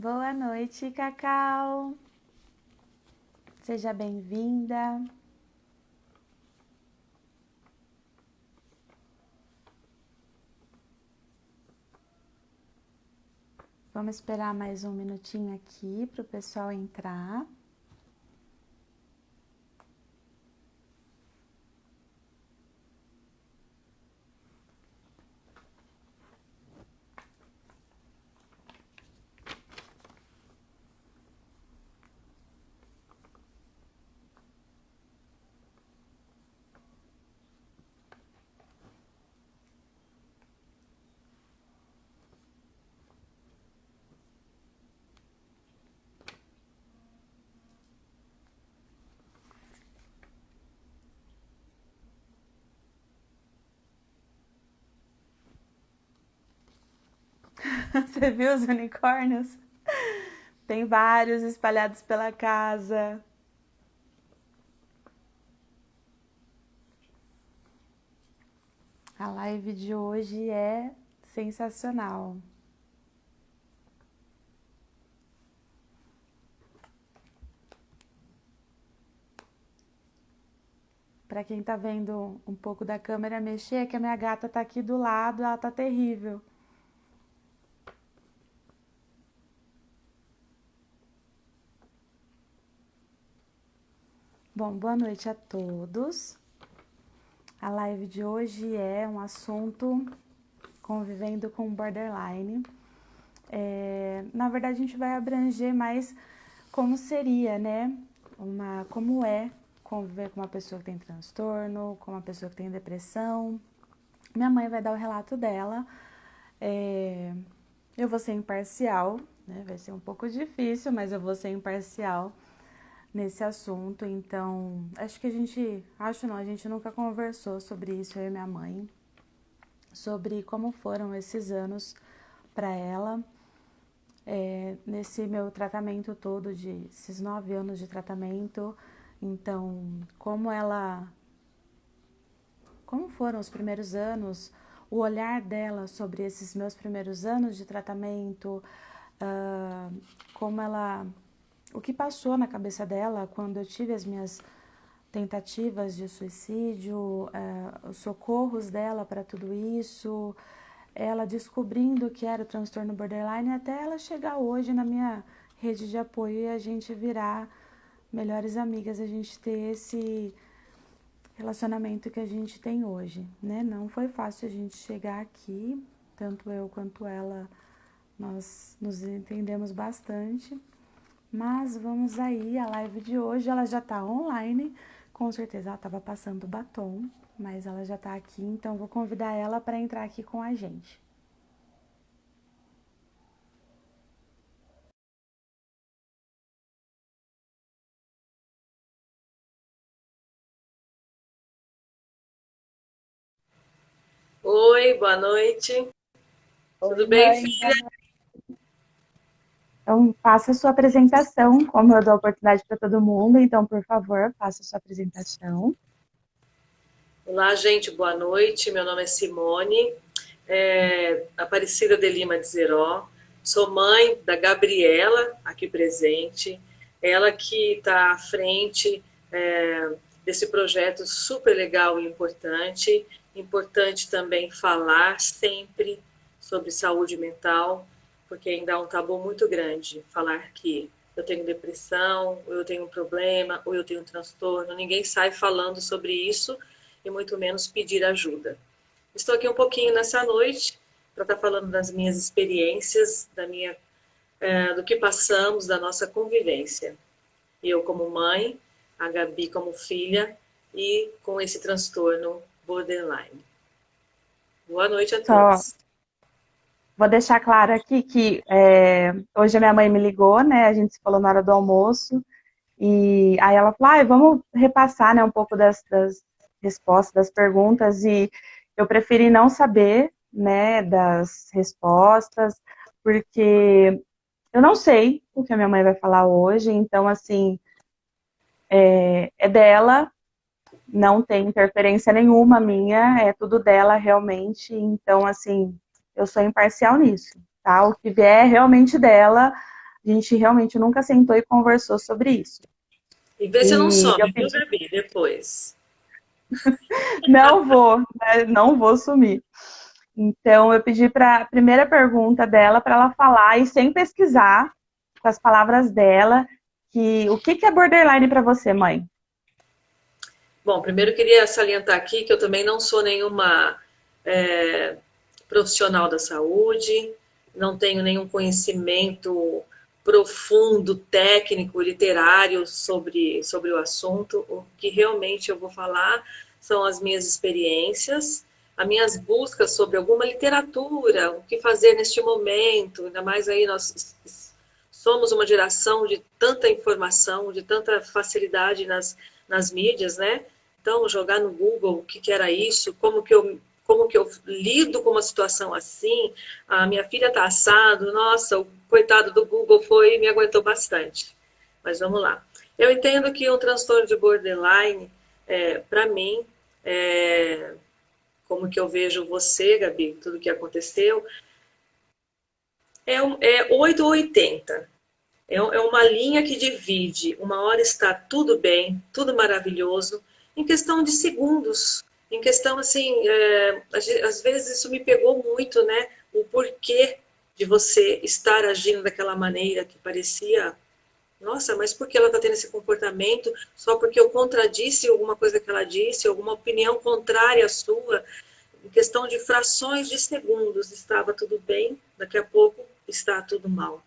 Boa noite, Cacau. Seja bem-vinda. Vamos esperar mais um minutinho aqui para o pessoal entrar. Você viu os unicórnios? Tem vários espalhados pela casa. A live de hoje é sensacional. Para quem tá vendo um pouco da câmera mexer, é que a minha gata tá aqui do lado, ela tá terrível. Bom, boa noite a todos. A live de hoje é um assunto convivendo com borderline. Na verdade, a gente vai abranger mais como seria, né? Como é conviver com uma pessoa que tem transtorno, com uma pessoa que tem depressão. Minha mãe vai dar o relato dela. Eu vou ser imparcial, né? Vai ser um pouco difícil, mas eu vou ser imparcial nesse assunto. Então, a gente nunca conversou sobre isso, eu e minha mãe, sobre como foram esses anos para ela. Nesse meu tratamento todo, esses 9 anos de tratamento. Então, como foram os primeiros anos, o olhar dela sobre esses meus primeiros anos de tratamento, o que passou na cabeça dela quando eu tive as minhas tentativas de suicídio, os socorros dela para tudo isso, ela descobrindo que era o transtorno borderline, até ela chegar hoje na minha rede de apoio e a gente virar melhores amigas, a gente ter esse relacionamento que a gente tem hoje, né? Não foi fácil a gente chegar aqui, tanto eu quanto ela, nós nos entendemos bastante, mas vamos aí, a live de hoje, ela já tá online, com certeza ela tava passando batom, mas ela já tá aqui, então vou convidar ela para entrar aqui com a gente. Oi, boa noite. Oi, Tudo bem, mãe. filha? Então, faça a sua apresentação, como eu dou a oportunidade para todo mundo, então, por favor, faça a sua apresentação. Olá, gente, boa noite. Meu nome é Simone, Aparecida de Lima de Zeró. Sou mãe da Gabriela, aqui presente. Ela que está à frente desse projeto super legal e importante. Importante também falar sempre sobre saúde mental, porque ainda há um tabu muito grande falar que eu tenho depressão, ou eu tenho um problema, ou eu tenho um transtorno. Ninguém sai falando sobre isso e muito menos pedir ajuda. Estou aqui um pouquinho nessa noite para estar falando das minhas experiências, do que passamos, da nossa convivência. Eu como mãe, a Gabi como filha e com esse transtorno borderline. Boa noite a Só todos. vou deixar claro aqui que hoje a minha mãe me ligou, né? A gente se falou na hora do almoço, e aí ela falou, vamos repassar, né, um pouco das respostas, das perguntas, e eu preferi não saber, né, das respostas, porque eu não sei o que a minha mãe vai falar hoje, então, assim, é dela, não tem interferência nenhuma minha, é tudo dela realmente, então, assim, eu sou imparcial nisso, tá? O que vier é realmente dela, A gente realmente nunca sentou e conversou sobre isso. E vê se não E eu some, viu, pedi, Gabi, depois. não vou, né, não vou sumir. Então, eu pedi para a primeira pergunta dela para ela falar e sem pesquisar, com as palavras dela, que o que é borderline para você, mãe? Bom, primeiro eu queria salientar aqui que eu também não sou nenhuma é, profissional da saúde, não tenho nenhum conhecimento profundo, técnico, literário sobre o assunto. O que realmente eu vou falar são as minhas experiências, as minhas buscas sobre alguma literatura, o que fazer neste momento, ainda mais aí nós somos uma geração de tanta informação, de tanta facilidade nas mídias, né? Então, jogar no Google o que era isso, como que eu lido com uma situação assim, a minha filha está assado, nossa, o coitado do Google foi e me aguentou bastante. Mas vamos lá. Eu entendo que o transtorno de borderline, para mim, como que eu vejo você, Gabi, tudo que aconteceu, é 8 ou 80. É uma linha que divide. Uma hora está tudo bem, tudo maravilhoso, em questão de segundos. Em questão, assim, às vezes isso me pegou muito, né? O porquê de você estar agindo daquela maneira que parecia, nossa, mas por que ela está tendo esse comportamento? Só porque eu contradisse alguma coisa que ela disse, alguma opinião contrária à sua. Em questão de frações de segundos, estava tudo bem, daqui a pouco está tudo mal.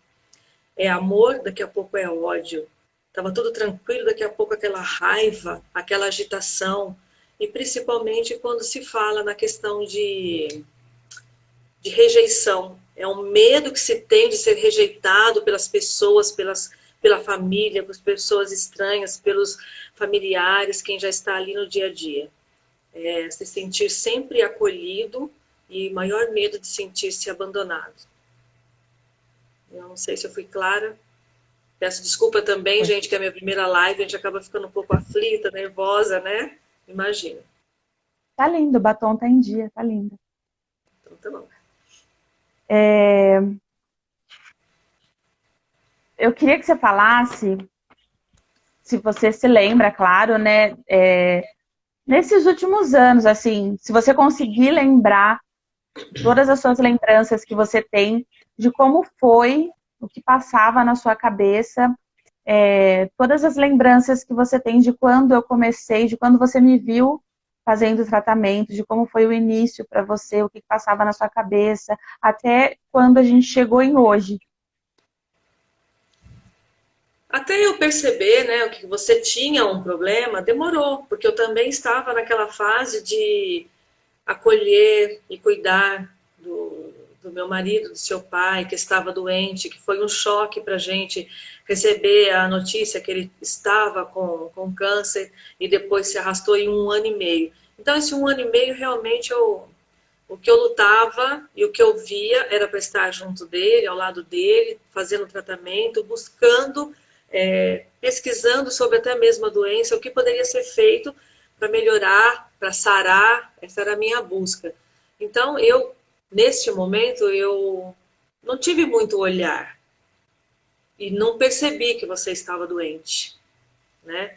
É amor, daqui a pouco é ódio. Estava tudo tranquilo, daqui a pouco aquela raiva, aquela agitação. E principalmente quando se fala na questão de rejeição. É um medo que se tem de ser rejeitado pelas pessoas, pela família, pelas pessoas estranhas, pelos familiares, quem já está ali no dia a dia. É se sentir sempre acolhido e maior medo de sentir-se abandonado. Eu não sei se eu fui clara. Peço desculpa também, Foi. gente, que é a minha primeira live, a gente acaba ficando um pouco aflita, nervosa, né? Imagina. Tá lindo, o batom tá em dia, tá lindo. Então tá bom. Eu queria que você falasse, se você se lembra, claro, né? Nesses últimos anos, assim, se você conseguir lembrar todas as suas lembranças que você tem de como foi, o que passava na sua cabeça, todas as lembranças que você tem de quando eu comecei, de quando você me viu fazendo o tratamento, de como foi o início para você, o que passava na sua cabeça, até quando a gente chegou em hoje. Até eu perceber, né, o que você tinha um problema, demorou, porque eu também estava naquela fase de acolher e cuidar do meu marido, do seu pai, que estava doente, que foi um choque para a gente receber a notícia que ele estava com câncer e depois se arrastou em 1 ano e meio. Então, esse 1 ano e meio, realmente, o que eu lutava e o que eu via era para estar junto dele, ao lado dele, fazendo tratamento, buscando, pesquisando sobre até mesmo a doença, o que poderia ser feito para melhorar, para sarar. Essa era a minha busca. Então, neste momento, eu não tive muito olhar e não percebi que você estava doente, né?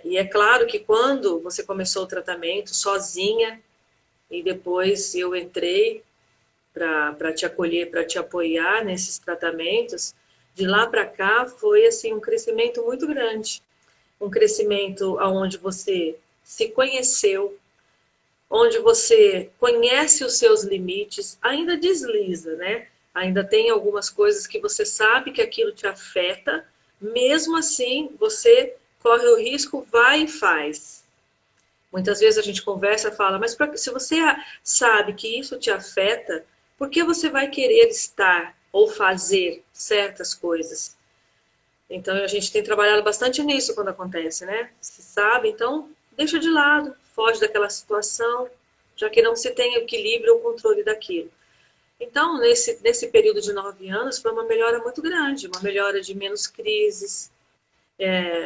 E é claro que quando você começou o tratamento sozinha, e depois eu entrei para te acolher, para te apoiar nesses tratamentos, de lá para cá foi assim um crescimento muito grande, um crescimento aonde você se conheceu, onde você conhece os seus limites, ainda desliza, né? Ainda tem algumas coisas que você sabe que aquilo te afeta, mesmo assim você corre o risco, vai e faz. Muitas vezes a gente conversa e fala, mas se você sabe que isso te afeta, por que você vai querer estar ou fazer certas coisas? Então a gente tem trabalhado bastante nisso quando acontece, né? Se sabe, então deixa de lado, foge daquela situação, já que não se tem equilíbrio ou controle daquilo. Então, nesse período de 9 anos, foi uma melhora muito grande, uma melhora de menos crises,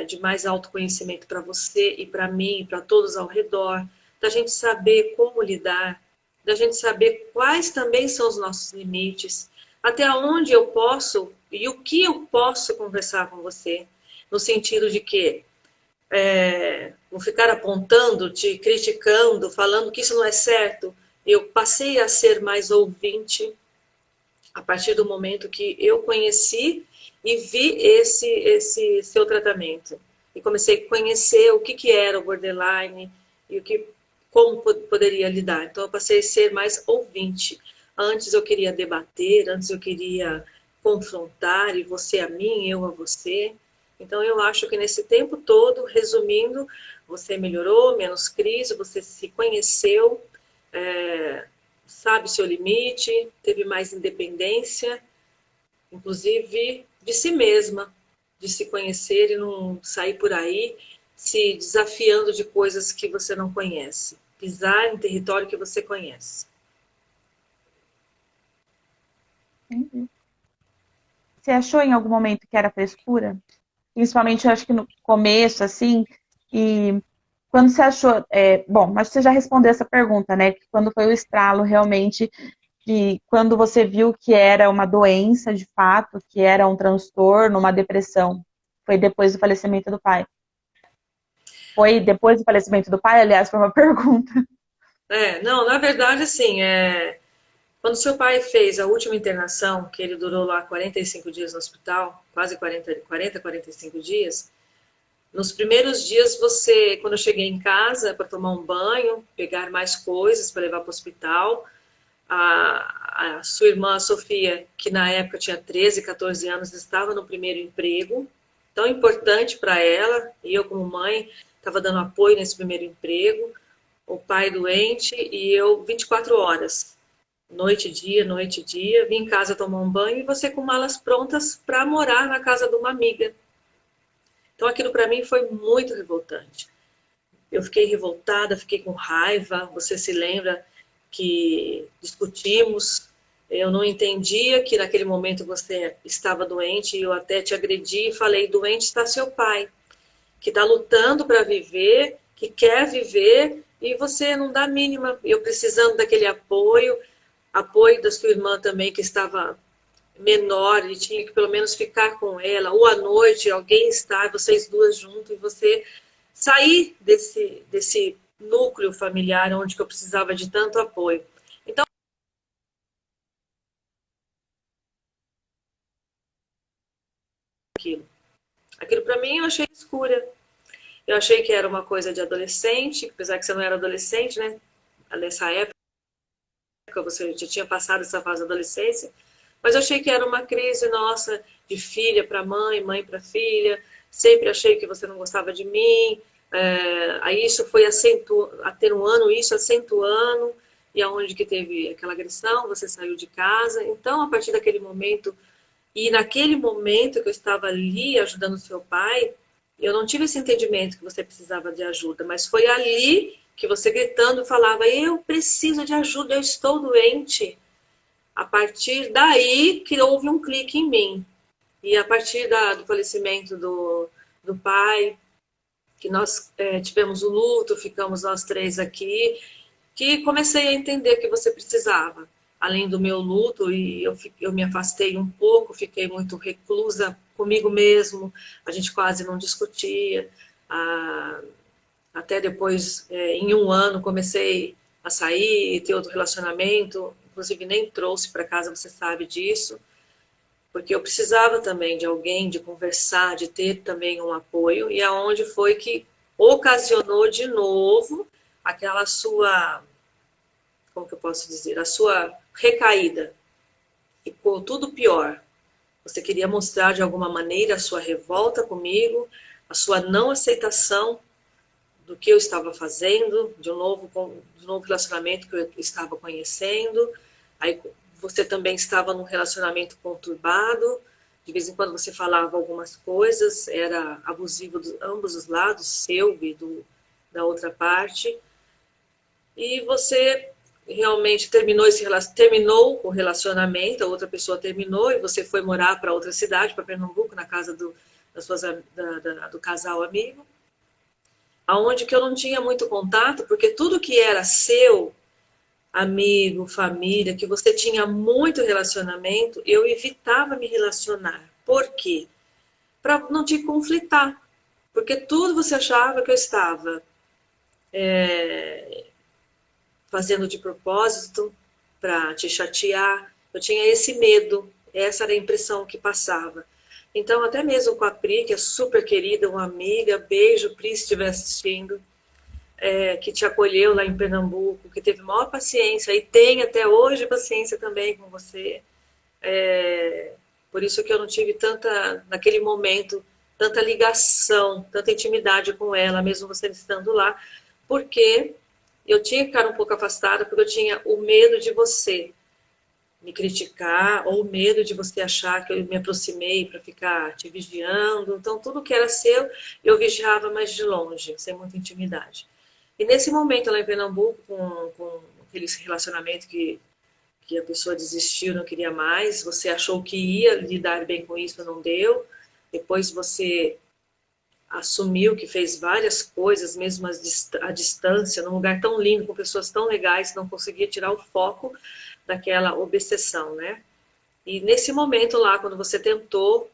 de mais autoconhecimento para você e para mim e para todos ao redor, da gente saber como lidar, da gente saber quais também são os nossos limites, até onde eu posso E o que eu posso conversar com você? No sentido de que não ficar apontando, te criticando, falando que isso não é certo. Eu passei a ser mais ouvinte a partir do momento que eu conheci e vi esse seu tratamento. E comecei a conhecer o que era o borderline e como poderia lidar. Então eu passei a ser mais ouvinte. Antes eu queria debater, antes eu queria confrontar, e você a mim, eu a você. Então eu acho que nesse tempo todo, resumindo, você melhorou, menos crise, você se conheceu, é, sabe seu limite, teve mais independência, inclusive de si mesma, de se conhecer e não sair por aí se desafiando de coisas que você não conhece, pisar em território que você conhece. Entendi. Você achou em algum momento que era frescura? Principalmente, eu acho que no começo, assim, e quando você achou. Bom, acho que você já respondeu essa pergunta, né? Que quando foi o estralo realmente de quando você viu que era uma doença de fato, que era um transtorno, uma depressão. Foi depois do falecimento do pai. Foi depois do falecimento do pai, aliás, foi uma pergunta. Não, na verdade, assim, quando seu pai fez a última internação, que ele durou lá 45 dias no hospital, quase 45 dias, nos primeiros dias você, quando eu cheguei em casa para tomar um banho, pegar mais coisas para levar para o hospital, a sua irmã a Sofia, que na época tinha 13, 14 anos, estava no primeiro emprego, tão importante para ela, e eu como mãe estava dando apoio nesse primeiro emprego, o pai doente e eu 24 horas, noite e dia, vim em casa tomar um banho e você com malas prontas para morar na casa de uma amiga. Então aquilo para mim foi muito revoltante. Eu fiquei revoltada, fiquei com raiva. Você se lembra que discutimos? Eu não entendia que naquele momento você estava doente e eu até te agredi e falei: doente está seu pai, que está lutando para viver, que quer viver e você não dá a mínima. Eu precisando daquele apoio da sua irmã também que estava menor e tinha que pelo menos ficar com ela, ou à noite alguém estar, vocês duas juntos, e você sair desse núcleo familiar onde eu precisava de tanto apoio. Então, aquilo para mim eu achei escura. Eu achei que era uma coisa de adolescente, apesar que você não era adolescente, né? Nessa época você já tinha passado essa fase da adolescência, mas eu achei que era uma crise nossa de filha para mãe, mãe para filha. Sempre achei que você não gostava de mim. Aí isso foi atenuando isso, acentuando. E aonde que teve aquela agressão, você saiu de casa. Então, a partir daquele momento, e naquele momento que eu estava ali ajudando seu pai, eu não tive esse entendimento que você precisava de ajuda, mas foi ali que você gritando falava: eu preciso de ajuda, eu estou doente. A partir daí que houve um clique em mim. E a partir do falecimento do pai, que nós tivemos o luto, ficamos nós três aqui, que comecei a entender que você precisava. Além do meu luto, e eu me afastei um pouco, fiquei muito reclusa comigo mesmo, a gente quase não discutia. Até depois, em um ano, comecei a sair e ter outro relacionamento, inclusive nem trouxe para casa, você sabe disso, porque eu precisava também de alguém, de conversar, de ter também um apoio, e aonde foi que ocasionou de novo aquela sua, como que eu posso dizer, a sua recaída. Ficou tudo pior. Você queria mostrar de alguma maneira a sua revolta comigo, a sua não aceitação do que eu estava fazendo, de um novo relacionamento que eu estava conhecendo. Aí você também estava num relacionamento conturbado, de vez em quando você falava algumas coisas, era abusivo de ambos os lados, seu e da outra parte. E você realmente terminou o relacionamento, a outra pessoa terminou e você foi morar para outra cidade, para Pernambuco, na casa do casal amigo, aonde que eu não tinha muito contato, porque tudo que era seu amigo, família, que você tinha muito relacionamento, eu evitava me relacionar. Por quê? Para não te conflitar. Porque tudo você achava que eu estava fazendo de propósito para te chatear. Eu tinha esse medo, essa era a impressão que passava. Então, até mesmo com a Pri, que é super querida, uma amiga, beijo, Pri, se estiver assistindo, que te acolheu lá em Pernambuco, que teve maior paciência e tem até hoje paciência também com você. Por isso que eu não tive tanta, naquele momento, tanta ligação, tanta intimidade com ela, mesmo você estando lá, porque eu tinha que ficar um pouco afastada, porque eu tinha o medo de você me criticar, ou o medo de você achar que eu me aproximei para ficar te vigiando. Então, tudo que era seu, eu vigiava mais de longe, sem muita intimidade. E nesse momento, lá em Pernambuco, com aquele relacionamento que a pessoa desistiu, não queria mais, você achou que ia lidar bem com isso, não deu. Depois você assumiu que fez várias coisas, mesmo à distância, num lugar tão lindo, com pessoas tão legais, não conseguia tirar o foco daquela obsessão, né? E nesse momento lá, quando você tentou,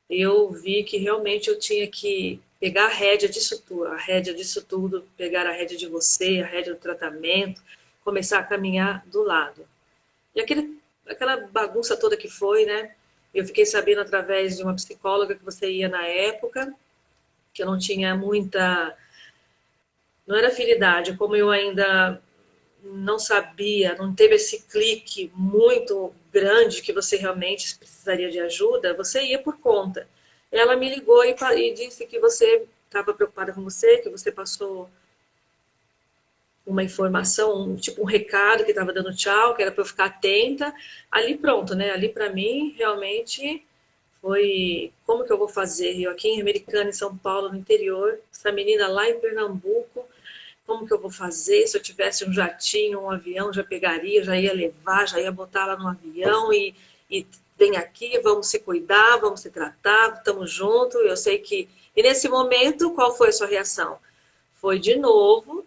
eu vi que realmente eu tinha que pegar a rédea disso tudo, pegar a rédea de você, a rédea do tratamento, começar a caminhar do lado. E aquela bagunça toda que foi, né? Eu fiquei sabendo através de uma psicóloga que você ia na época, que eu não tinha muita. Não era afinidade, como eu ainda não sabia, não teve esse clique muito grande que você realmente precisaria de ajuda, você ia por conta. Ela me ligou e disse que você estava preocupada com você, que você passou uma informação, tipo um recado que estava dando tchau, que era para eu ficar atenta. Ali pronto, né? Ali para mim realmente foi como que eu vou fazer? Eu aqui em Americana, em São Paulo, no interior, essa menina lá em Pernambuco, como que eu vou fazer? Se eu tivesse um jatinho, um avião, já pegaria, já ia levar, já ia botar lá no avião e vem aqui, vamos se cuidar, vamos se tratar, estamos juntos. Eu sei que. E nesse momento, qual foi a sua reação? Foi de novo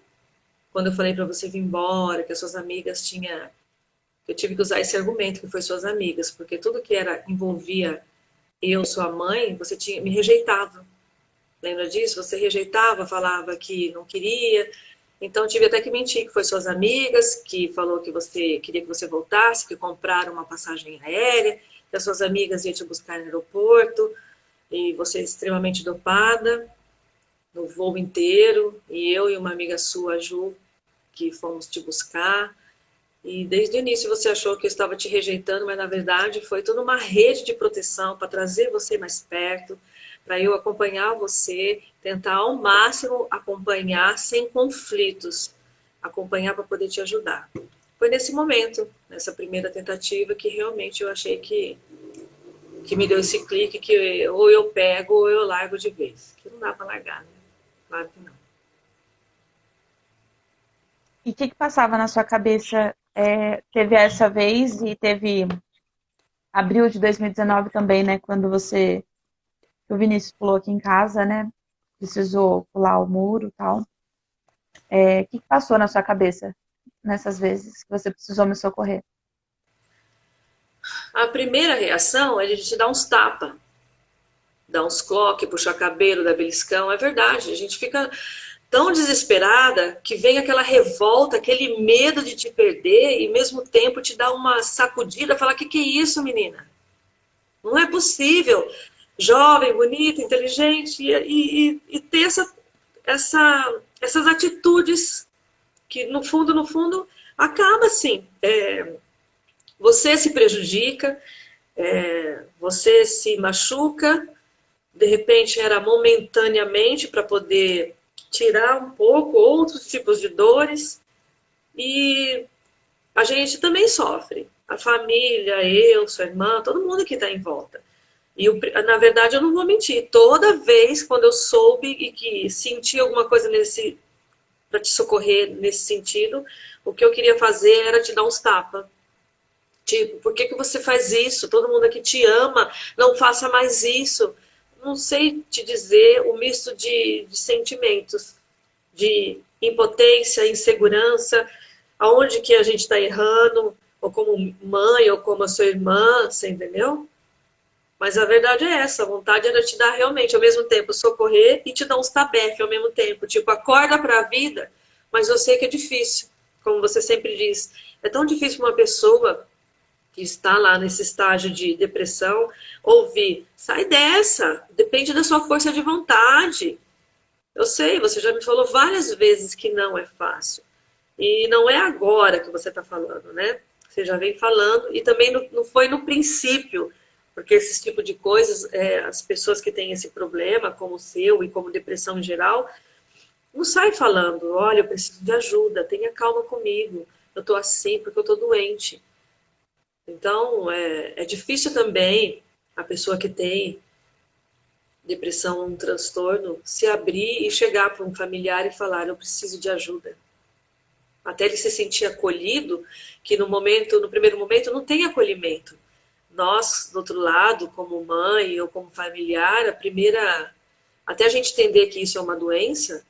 quando eu falei para você vir embora, que as suas amigas tinham. Eu tive que usar esse argumento, que foi suas amigas, porque tudo que era envolvia eu, sua mãe, você tinha me rejeitado. Lembra disso? Você rejeitava, falava que não queria. Então tive até que mentir que foi suas amigas, que falou que você queria que você voltasse, que compraram uma passagem aérea, que as suas amigas iam te buscar no aeroporto, e você extremamente dopada, no voo inteiro, e eu e uma amiga sua, Ju, que fomos te buscar. E desde o início você achou que eu estava te rejeitando, mas na verdade foi toda uma rede de proteção para trazer você mais perto, para eu acompanhar você, tentar ao máximo acompanhar sem conflitos, acompanhar para poder te ajudar. Foi nesse momento, nessa primeira tentativa, que realmente eu achei que me deu esse clique que ou eu pego ou eu largo de vez. Que não dá para largar, né? Claro que não. E o que passava na sua cabeça? Teve essa vez e teve abril de 2019 também, né? Quando o Vinícius pulou aqui em casa, né? Precisou pular o muro e tal. O que passou na sua cabeça nessas vezes que você precisou me socorrer? A primeira reação é a gente dar uns tapas, dar uns cloques, puxar cabelo, dar beliscão. É verdade, a gente fica tão desesperada que vem aquela revolta, aquele medo de te perder e, ao mesmo tempo, te dá uma sacudida, falar: que é isso, menina? Não é possível. Jovem, bonita, inteligente, e ter essas atitudes que, no fundo, acaba assim. Você se prejudica, você se machuca, de repente era momentaneamente para poder tirar um pouco outros tipos de dores, e a gente também sofre. A família, eu, sua irmã, todo mundo que está em volta. E na verdade eu não vou mentir, toda vez quando eu soube e que senti alguma coisa para te socorrer nesse sentido, o que eu queria fazer era te dar uns tapas. Tipo, por que você faz isso? Todo mundo aqui te ama, não faça mais isso. Não sei te dizer o misto de sentimentos, de impotência, insegurança, aonde que a gente está errando, ou como mãe, ou como a sua irmã, você entendeu? Mas a verdade é essa, a vontade era te dar realmente, ao mesmo tempo, socorrer e te dar uns tabefes ao mesmo tempo. Tipo, acorda para a vida, mas eu sei que é difícil. Como você sempre diz, é tão difícil uma pessoa que está lá nesse estágio de depressão ouvir, sai dessa, depende da sua força de vontade. Eu sei, você já me falou várias vezes que não é fácil. E não é agora que você está falando, né? Você já vem falando, e também não foi no princípio, porque esse tipo de coisas, as pessoas que têm esse problema, como o seu e como depressão em geral, não sai falando, olha, eu preciso de ajuda, tenha calma comigo, eu estou assim porque eu estou doente. Então, é difícil também a pessoa que tem depressão, um transtorno, se abrir e chegar para um familiar e falar, eu preciso de ajuda. Até ele se sentir acolhido, que no primeiro momento, não tem acolhimento. Nós, do outro lado, como mãe ou como familiar, até a gente entender que isso é uma doença,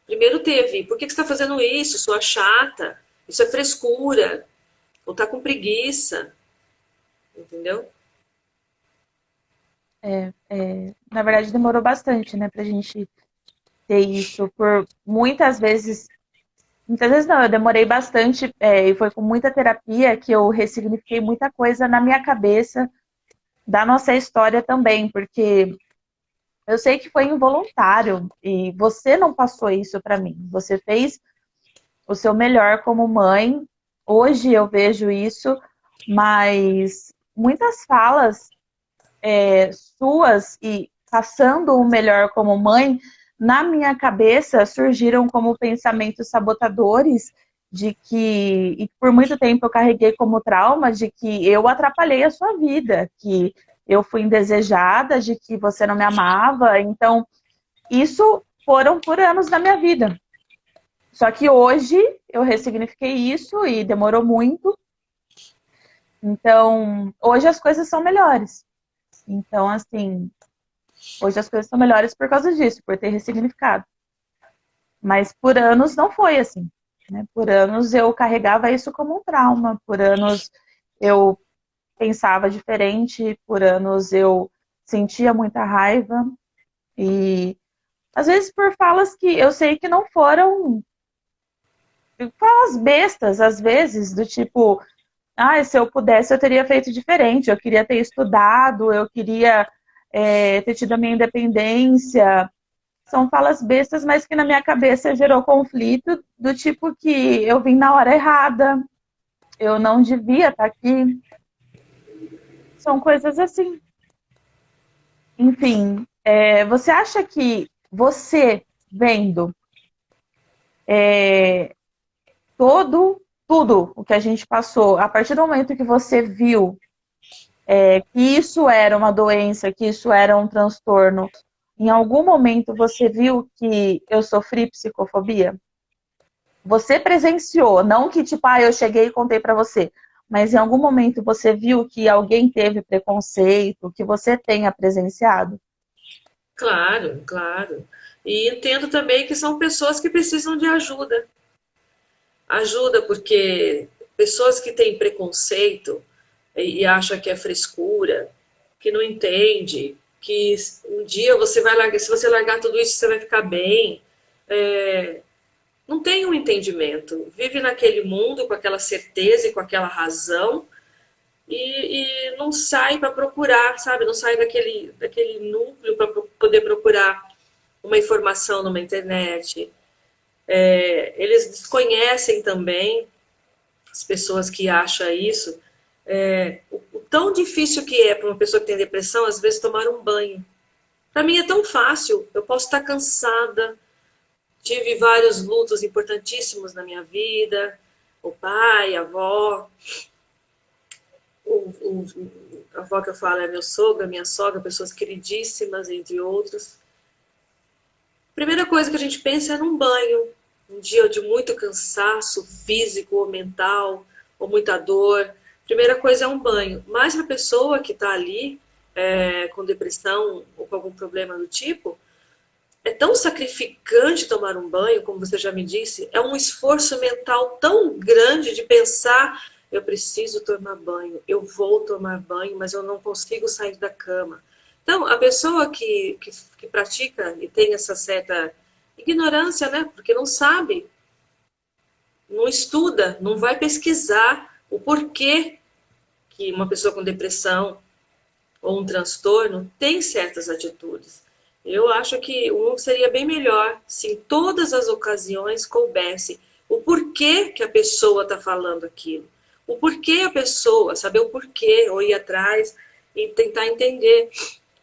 primeiro teve, por que você está fazendo isso? Sua chata, isso é frescura, ou está com preguiça, entendeu? Na verdade, demorou bastante, né, pra gente ter isso por muitas vezes não, eu demorei bastante, e foi com muita terapia que eu ressignifiquei muita coisa na minha cabeça da nossa história também, porque eu sei que foi involuntário e você não passou isso pra mim. Você fez o seu melhor como mãe. Hoje eu vejo isso, mas muitas falas suas e passando o melhor como mãe, na minha cabeça surgiram como pensamentos sabotadores de que, e por muito tempo eu carreguei como trauma de que eu atrapalhei a sua vida, que eu fui indesejada, de que você não me amava. Então, isso foram por anos na minha vida. Só que hoje eu ressignifiquei isso e demorou muito. Então, hoje as coisas são melhores. Então, assim, hoje as coisas são melhores por causa disso, por ter ressignificado. Mas por anos não foi assim. Né? Por anos eu carregava isso como um trauma. Por anos eu pensava diferente. Por anos eu sentia muita raiva. E às vezes por falas que eu sei que não foram falas bestas, às vezes, do tipo, ah, se eu pudesse eu teria feito diferente. Eu queria ter estudado, eu queria ter tido a minha independência. São falas bestas, mas que na minha cabeça gerou conflito, do tipo que eu vim na hora errada, eu não devia estar aqui. São coisas assim. Enfim, você acha que você vendo tudo o que a gente passou, a partir do momento que você viu que isso era uma doença, que isso era um transtorno, em algum momento você viu que eu sofri psicofobia? Você presenciou, não que tipo, eu cheguei e contei pra você, mas em algum momento você viu que alguém teve preconceito, que você tenha presenciado? Claro, claro. E entendo também que são pessoas que precisam de ajuda. Ajuda porque pessoas que têm preconceito e acham que é frescura, que não entende, que um dia você vai largar, se você largar tudo isso, você vai ficar bem. É, não tem um entendimento. Vive naquele mundo com aquela certeza e com aquela razão e não sai para procurar, sabe? Não sai daquele núcleo para poder procurar uma informação numa internet. Eles desconhecem também as pessoas que acham isso. O tão difícil que é para uma pessoa que tem depressão, às vezes, tomar um banho. Para mim é tão fácil. Eu posso estar cansada, tive vários lutos importantíssimos na minha vida, o pai, a avó, a avó que eu falo é meu sogro, a minha sogra, pessoas queridíssimas, entre outros. Primeira coisa que a gente pensa é num banho, um dia de muito cansaço físico ou mental, ou muita dor. Primeira coisa é um banho. Mas para a pessoa que está ali com depressão ou com algum problema do tipo, É tão sacrificante tomar um banho, como você já me disse, é um esforço mental tão grande de pensar, eu preciso tomar banho, eu vou tomar banho, mas eu não consigo sair da cama. Então, a pessoa que pratica e tem essa certa ignorância, né? Porque não sabe, não estuda, não vai pesquisar o porquê que uma pessoa com depressão ou um transtorno tem certas atitudes. Eu acho que seria bem melhor se em todas as ocasiões coubesse o porquê que a pessoa está falando aquilo. O porquê a pessoa, saber o porquê, ou ir atrás e tentar entender.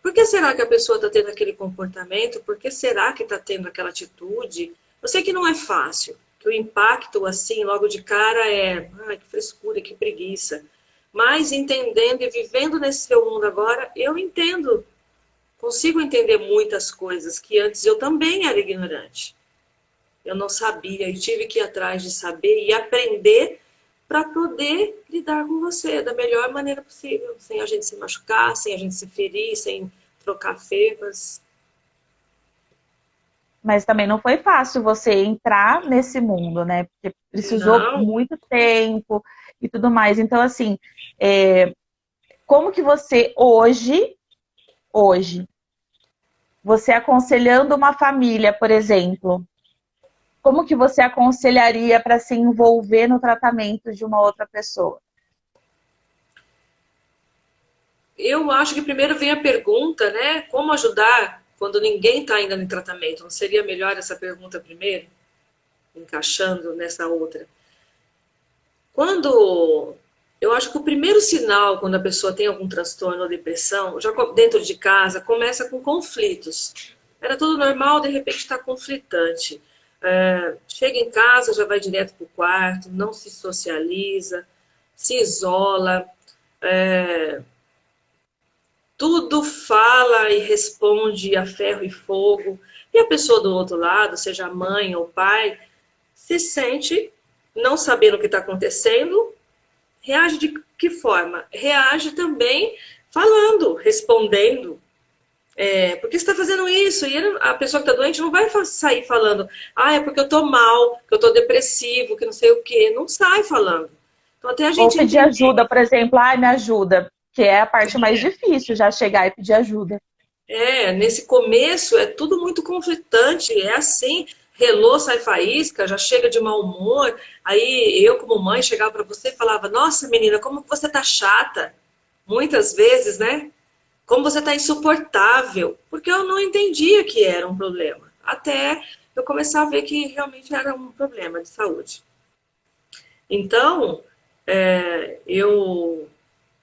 Por que será que a pessoa está tendo aquele comportamento? Por que será que está tendo aquela atitude? Eu sei que não é fácil, que o impacto assim, logo de cara, é ai, que frescura, que preguiça. Mas entendendo e vivendo nesse seu mundo agora, eu entendo, consigo entender muitas coisas que antes eu também era ignorante. Eu não sabia e tive que ir atrás de saber e aprender para poder lidar com você da melhor maneira possível, sem a gente se machucar, sem a gente se ferir, sem trocar fervas. Mas também não foi fácil você entrar nesse mundo, né? Porque precisou Não, muito tempo e tudo mais. Então, assim, é, como que você hoje, você aconselhando uma família, por exemplo, como que você aconselharia para se envolver no tratamento de uma outra pessoa? eu acho que primeiro vem a pergunta, né? Como ajudar quando ninguém está ainda no tratamento? Não seria melhor essa pergunta primeiro, encaixando nessa outra? Quando eu acho que o primeiro sinal quando a pessoa tem algum transtorno ou depressão, já dentro de casa, começa com conflitos. Era tudo normal, de repente está conflitante. Chega em casa, já vai direto para o quarto, não se socializa, se isola, é, tudo fala e responde a ferro e fogo. E a pessoa do outro lado, seja a mãe ou o pai, se sente não sabendo o que está acontecendo. Reage de que forma? Reage também falando, respondendo. Por que você está fazendo isso? E a pessoa que está doente não vai sair falando, ah, é porque eu estou mal, que eu estou depressivo, que não sei o quê. Não sai falando. Então, até a Ou gente pedir entender. ajuda, por exemplo, ai, me ajuda, que é a parte mais difícil, já chegar e pedir ajuda. Nesse começo é tudo muito conflitante, é assim, relou, sai faísca, já chega de mau humor. Aí eu, como mãe, chegava para você e falava, nossa menina, como que você tá chata? Muitas vezes, né? Como você está insuportável, porque eu não entendia que era um problema, até eu começar a ver que realmente era um problema de saúde. Então,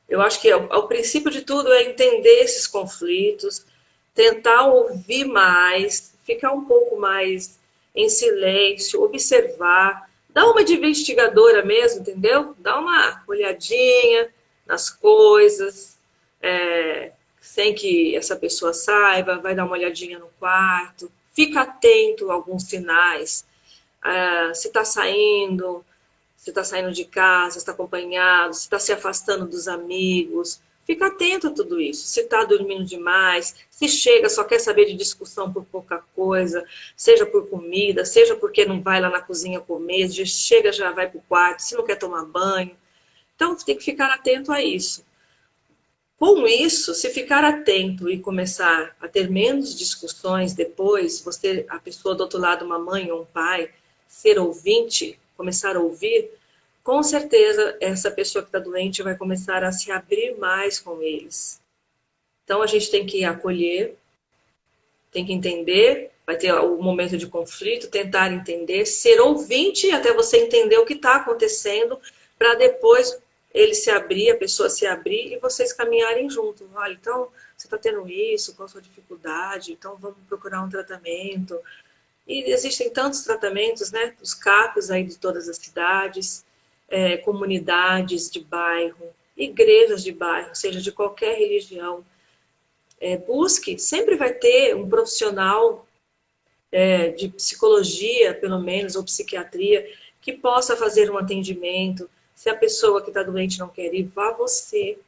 eu acho que o princípio de tudo é entender esses conflitos, tentar ouvir mais, ficar um pouco mais em silêncio, observar, dar uma de investigadora mesmo, entendeu? Dar uma olhadinha nas coisas, sem que essa pessoa saiba, vai dar uma olhadinha no quarto, fica atento a alguns sinais, se está saindo, se está saindo de casa, se está acompanhado, se está se afastando dos amigos. Fica atento a tudo isso. Se está dormindo demais, se chega, só quer saber de discussão por pouca coisa, seja por comida, seja porque não vai lá na cozinha comer, chega já vai para o quarto, se não quer tomar banho. Então tem que ficar atento a isso. Com isso, se ficar atento e começar a ter menos discussões depois, você, a pessoa do outro lado, uma mãe ou um pai, ser ouvinte, começar a ouvir, com certeza essa pessoa que está doente vai começar a se abrir mais com eles. Então a gente tem que acolher, tem que entender, vai ter o momento de conflito, tentar entender, ser ouvinte até você entender o que está acontecendo, para depois ele se abrir, a pessoa se abrir e vocês caminharem juntos. Olha, então você está tendo isso, qual a sua dificuldade? Então vamos procurar um tratamento. E existem tantos tratamentos, né? Os CAPs aí de todas as cidades, comunidades de bairro, igrejas de bairro, seja de qualquer religião. Busque, sempre vai ter um profissional de psicologia, pelo menos, ou psiquiatria, que possa fazer um atendimento. Se a pessoa que está doente não quer ir, vá você.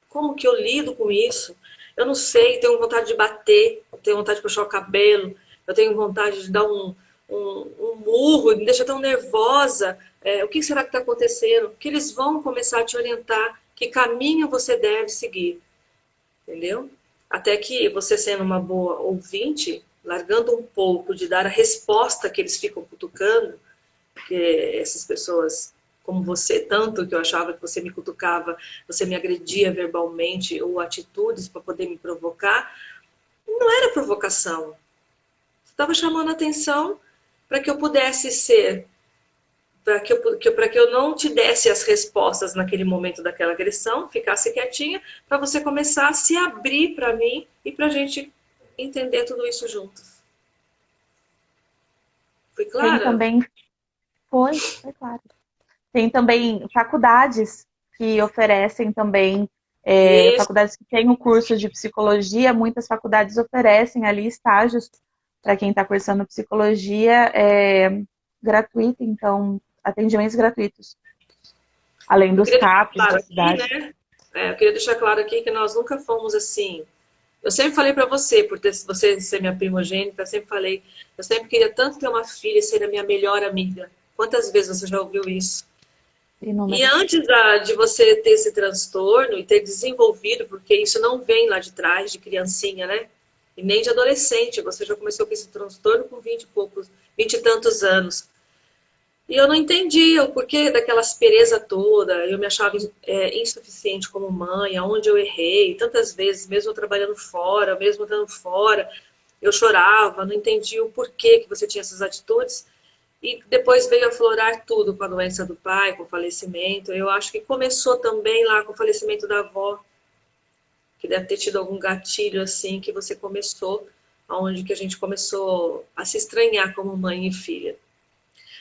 Como que eu lido com isso? Eu não sei, tenho vontade de bater, tenho vontade de puxar o cabelo, eu tenho vontade de dar um murro, me deixa tão nervosa. O que será que está acontecendo? Que eles vão começar a te orientar que caminho você deve seguir, entendeu? Até que você sendo uma boa ouvinte, largando um pouco de dar a resposta que eles ficam cutucando, que essas pessoas como você, tanto que eu achava que você me cutucava, você me agredia verbalmente ou atitudes para poder me provocar, não era provocação. Você estava chamando a atenção para que eu pudesse ser, para que eu não te desse as respostas naquele momento daquela agressão, ficasse quietinha, para você começar a se abrir para mim e para a gente entender tudo isso juntos. Foi Tem clara? também, foi claro. Tem também faculdades que oferecem também, Isso. faculdades que têm o curso de psicologia, muitas faculdades oferecem ali estágios para quem está cursando psicologia gratuito, então, atendimentos gratuitos, além Eu dos queria deixar CAPs claro da aqui, cidade. né? Eu queria deixar claro aqui que nós nunca fomos assim. Eu sempre falei para você, por ter, você ser minha primogênita, eu sempre falei, eu sempre queria tanto ter uma filha e ser a minha melhor amiga. Quantas vezes você já ouviu isso? E Inúmeras. antes de você ter esse transtorno e ter desenvolvido, porque isso não vem lá de trás, de criancinha, né? E nem de adolescente, você já começou com esse transtorno com 20 e poucos, 20 e tantos anos. E eu não entendia o porquê daquela aspereza toda. Eu me achava insuficiente como mãe, aonde eu errei, tantas vezes, mesmo trabalhando fora, mesmo estando fora, eu chorava, não entendia o porquê que você tinha essas atitudes. E depois veio aflorar tudo com a doença do pai, com o falecimento. Eu acho que começou também lá com o falecimento da avó, que deve ter tido algum gatilho assim que você começou, aonde que a gente começou a se estranhar como mãe e filha.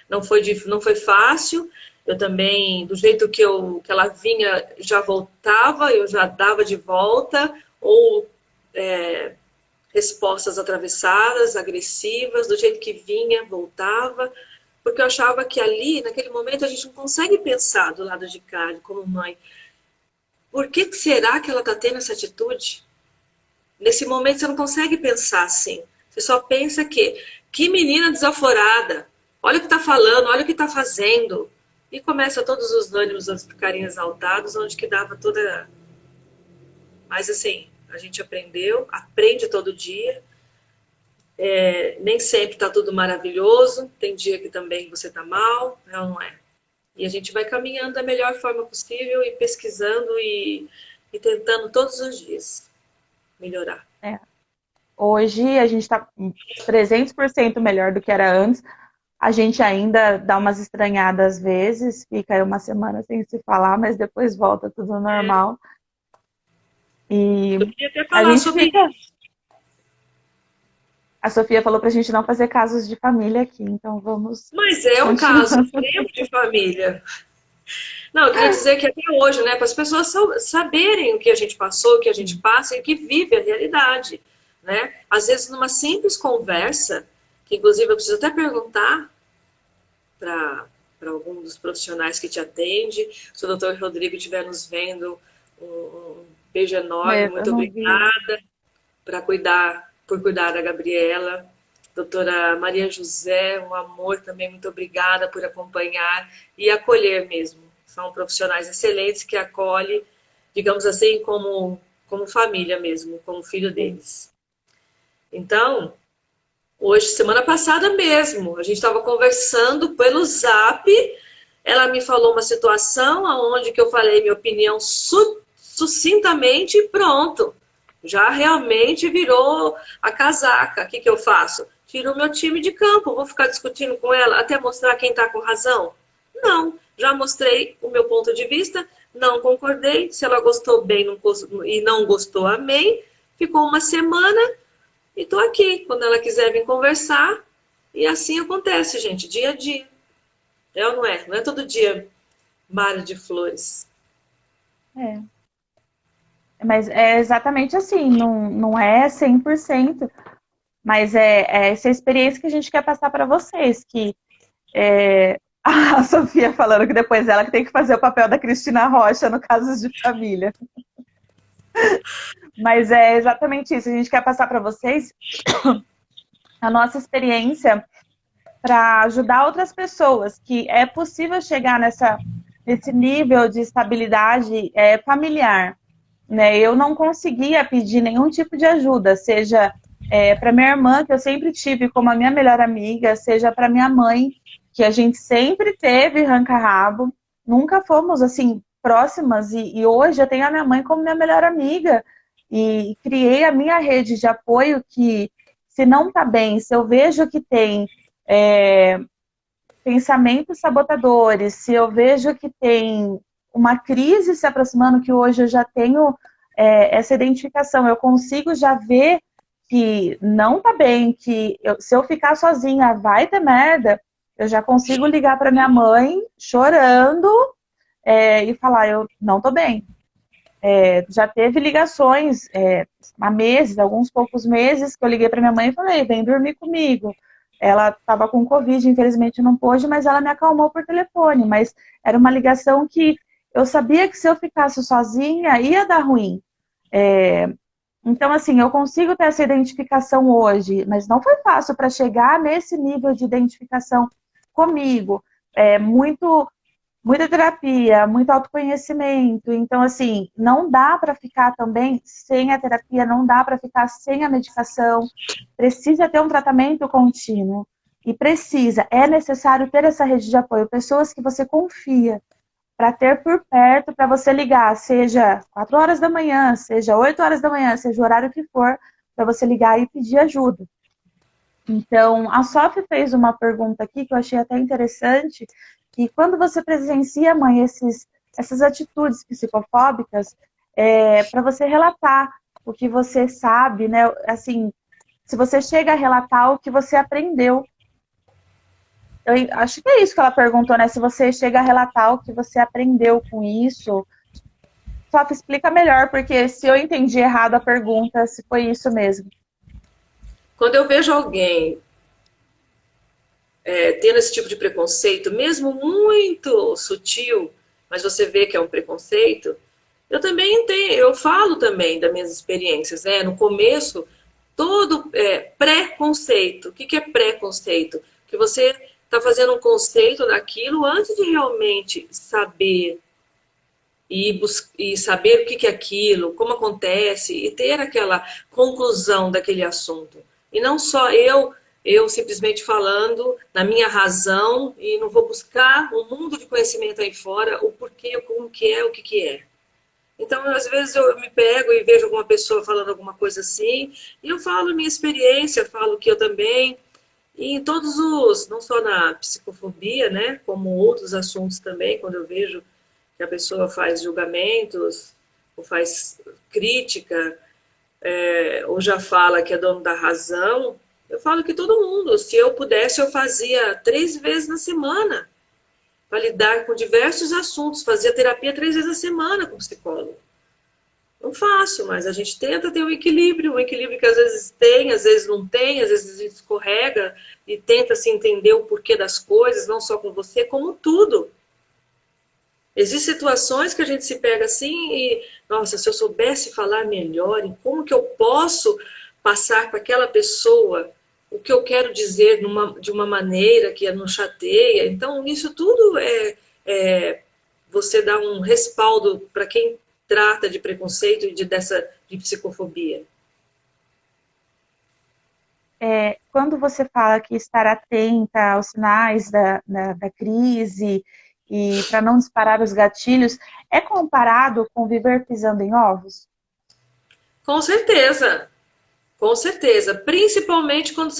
Não foi fácil. Eu também, do jeito que ela vinha, já voltava, eu já dava de volta, ou é, respostas atravessadas, agressivas, do jeito que vinha, voltava, porque eu achava que ali, naquele momento, a gente não consegue pensar do lado de cá, como mãe. Por que será que ela está tendo essa atitude? Nesse momento você não consegue pensar assim. Você só pensa que menina desaforada. Olha o que está falando, olha o que está fazendo. E começa todos os ânimos a ficarem exaltados, onde que dava toda. Mas assim, a gente aprendeu, aprende todo dia. Nem sempre está tudo maravilhoso. Tem dia que também você está mal, não é? E a gente vai caminhando da melhor forma possível e pesquisando e tentando todos os dias melhorar. É. Hoje a gente está 300% melhor do que era antes. A gente ainda dá umas estranhadas às vezes, fica aí uma semana sem se falar, mas depois volta tudo normal. E Eu queria até a falar gente sobre fica. A Sofia falou pra gente não fazer casos de família aqui, então vamos Mas é um continuar. caso extremo de família. Não, eu queria dizer que até hoje, né, para as pessoas saberem o que a gente passou, o que a gente passa e que vive a realidade, né? Às vezes numa simples conversa, que inclusive eu preciso até perguntar para algum dos profissionais que te atende, se o doutor Rodrigo estiver nos vendo, um beijo enorme, É, eu muito não vi. obrigada por cuidar da Gabriela. Doutora Maria José, um amor também, muito obrigada por acompanhar e acolher mesmo. São profissionais excelentes que acolhem, digamos assim, como família mesmo, como filho deles. Então, hoje, semana passada mesmo, a gente estava conversando pelo Zap, ela me falou uma situação onde que eu falei minha opinião sucintamente e pronto. Já realmente virou a casaca. O que, que eu faço? Tiro o meu time de campo, vou ficar discutindo com ela até mostrar quem está com razão? Não, já mostrei o meu ponto de vista, não concordei. Se ela gostou bem e não gostou, amém. Ficou uma semana e tô aqui. Quando ela quiser vir conversar, e assim acontece, gente, dia a dia. É ou não é? Não é todo dia mar de flores. É. Mas é exatamente assim, não é 100%, mas é essa experiência que a gente quer passar para vocês, que a Sofia falando que depois ela que tem que fazer o papel da Cristina Rocha no Casos de Família. Mas é exatamente isso, a gente quer passar para vocês a nossa experiência para ajudar outras pessoas, que é possível chegar nesse nível de estabilidade familiar. Né? Eu não conseguia pedir nenhum tipo de ajuda, seja para minha irmã, que eu sempre tive como a minha melhor amiga, seja para minha mãe, que a gente sempre teve ranca-rabo, nunca fomos assim próximas, e hoje eu tenho a minha mãe como minha melhor amiga, e criei a minha rede de apoio que, se não está bem, se eu vejo que tem é, pensamentos sabotadores, se eu vejo que tem uma crise se aproximando, que hoje eu já tenho essa identificação, eu consigo já ver que não tá bem, que se eu ficar sozinha vai ter merda, eu já consigo ligar para minha mãe chorando e falar, eu não tô bem. Já teve ligações há meses, alguns poucos meses, que eu liguei para minha mãe e falei, vem dormir comigo. Ela estava com Covid, infelizmente não pôde, mas ela me acalmou por telefone. Mas era uma ligação que eu sabia que se eu ficasse sozinha ia dar ruim. Então, assim, eu consigo ter essa identificação hoje, mas não foi fácil para chegar nesse nível de identificação comigo. Muita terapia, muito autoconhecimento. Então, assim, não dá para ficar também sem a terapia, não dá para ficar sem a medicação. Precisa ter um tratamento contínuo. E é necessário ter essa rede de apoio, pessoas que você confia, para ter por perto, para você ligar, seja 4 horas da manhã, seja 8 horas da manhã, seja o horário que for, para você ligar e pedir ajuda. Então, a Sophie fez uma pergunta aqui que eu achei até interessante, que quando você presencia, mãe, essas atitudes psicofóbicas, para você relatar o que você sabe, né? Assim, se você chega a relatar o que você aprendeu. Eu acho que é isso que ela perguntou, né? Se você chega a relatar o que você aprendeu com isso. Sophie, explica melhor, porque se eu entendi errado a pergunta, se foi isso mesmo. Quando eu vejo alguém tendo esse tipo de preconceito, mesmo muito sutil, mas você vê que é um preconceito, eu também tenho, eu falo também das minhas experiências, né? No começo, todo preconceito. O que é preconceito? Que você está fazendo um conceito daquilo antes de realmente saber e saber o que é aquilo, como acontece e ter aquela conclusão daquele assunto. E não só eu simplesmente falando na minha razão e não vou buscar um mundo de conhecimento aí fora, o porquê, como que é, o que é. Então, às vezes eu me pego e vejo alguma pessoa falando alguma coisa assim, e eu falo minha experiência, falo que eu também, e em todos não só na psicofobia, né, como outros assuntos também, quando eu vejo que a pessoa faz julgamentos, ou faz crítica, ou já fala que é dono da razão, eu falo que todo mundo, se eu pudesse, eu fazia 3 vezes na semana, para lidar com diversos assuntos, fazia terapia 3 vezes na semana com psicólogo. Não fácil, mas a gente tenta ter um equilíbrio que às vezes tem, às vezes não tem, às vezes a gente escorrega e tenta se entender o porquê das coisas, não só com você, como tudo. Existem situações que a gente se pega assim e, nossa, se eu soubesse falar melhor em como que eu posso passar para aquela pessoa o que eu quero dizer de uma maneira que não chateia. Então, isso tudo é você dar um respaldo para quem trata de preconceito e de psicofobia. Quando você fala que estar atenta aos sinais da crise e para não disparar os gatilhos, é comparado com viver pisando em ovos? Com certeza, com certeza. Principalmente quando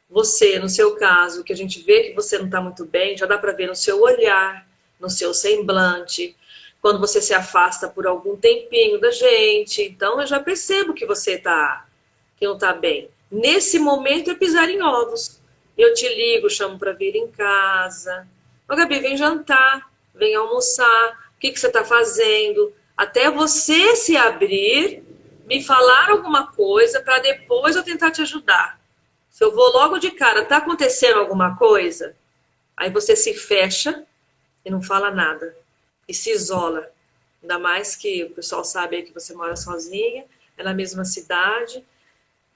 você, no seu caso, que a gente vê que você não está muito bem, já dá para ver no seu olhar, no seu semblante, quando você se afasta por algum tempinho da gente. Então eu já percebo que que não está bem. Nesse momento é pisar em ovos. Eu te ligo, chamo para vir em casa. Ô, Gabi, vem jantar, vem almoçar. O que você está fazendo? Até você se abrir, me falar alguma coisa para depois eu tentar te ajudar. Se eu vou logo de cara, tá acontecendo alguma coisa? Aí você se fecha e não fala nada. E se isola. Ainda mais que o pessoal sabe que você mora sozinha, é na mesma cidade.